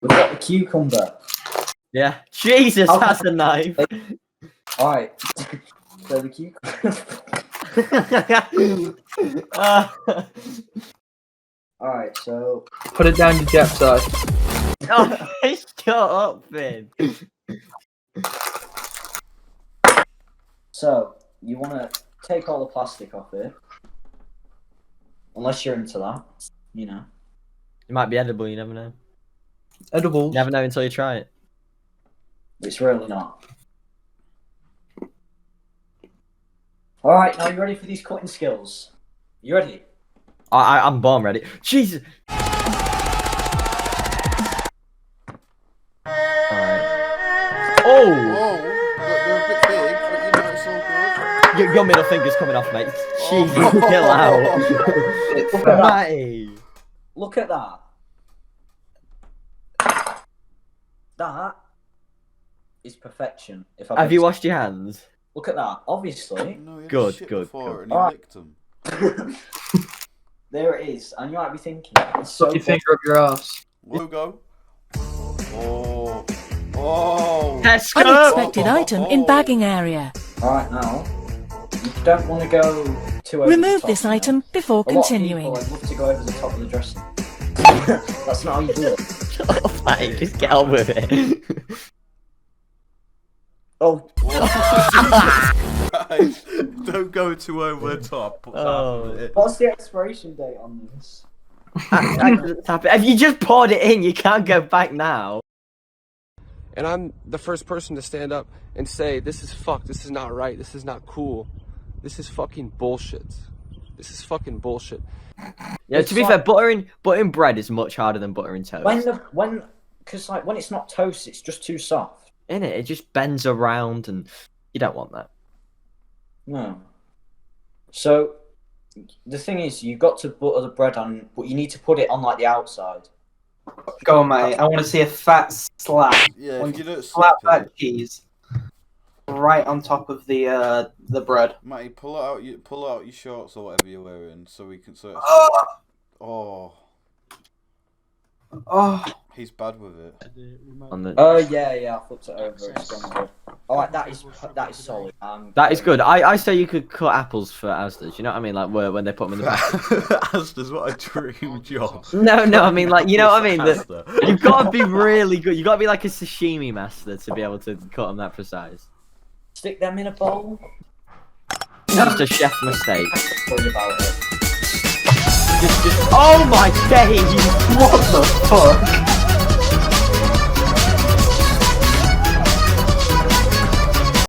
We've got the cucumber. Yeah. Jesus, that's a knife. Alright. So the cucumber. Alright, so. Put it down to Jeff's side. Oh, shut up, Finn. So, you want to take all the plastic off it. Unless you're into that, you know. It might be edible, you never know. Edibles. You never know until you try it. It's really not. Alright, now you ready for these cutting skills? You ready? I'm born ready. Jesus! Alright. Oh! Whoa, they're a bit big, but you know it's all good. Your middle finger's coming off, mate. Jesus, Oh. chill out. Look at that. Matty. Look at that. That is perfection. If Have you washed your hands? Look at that. Obviously. No, you had Good, shit good, before good. And you licked them. There it is. And you might be thinking, it's so Put your finger up your ass. Logo. Oh. Oh. Tesco! Unexpected item in bagging area. Alright, now, you don't want to go too over Remove the top, this you know. item before A lot continuing. of people love to go over the top of the dressing. That's not how you do it. Shut up, mate. Just get on with it. Oh, Guys, don't go too over the top. Oh. what's the expiration date on this? If you just poured it in, you can't go back now. And I'm the first person to stand up and say, this is fucked, this is not right, this is not cool. This is fucking bullshit. This is fucking bullshit. Yeah, to be fair, buttering bread is much harder than buttering toast. Because when it's not toast, it's just too soft. In it just bends around, and you don't want that. No. So, the thing is, you've got to butter the bread on, but you need to put it on like the outside. Go on, mate. I want to see a fat slap. Yeah, if you don't Slap slip that it. cheese right on top of the bread. Matty, pull out your shorts or whatever you're wearing so we can sort of... Oh, Oh, oh. he's bad with it. On the... Oh yeah, I flipped it over. It's gone good. Alright, that is solid. That is good. I say you could cut apples for Asda's. You know what I mean? Like when they put them in the bag. Asda's, what a dream job. No, I mean like you know what I mean. Asda. You've got to be really good. You've got to be like a sashimi master to be able to cut them that precise. Stick them in a bowl. Just a chef mistake. Worry about it. Just. Oh my days! What the fuck?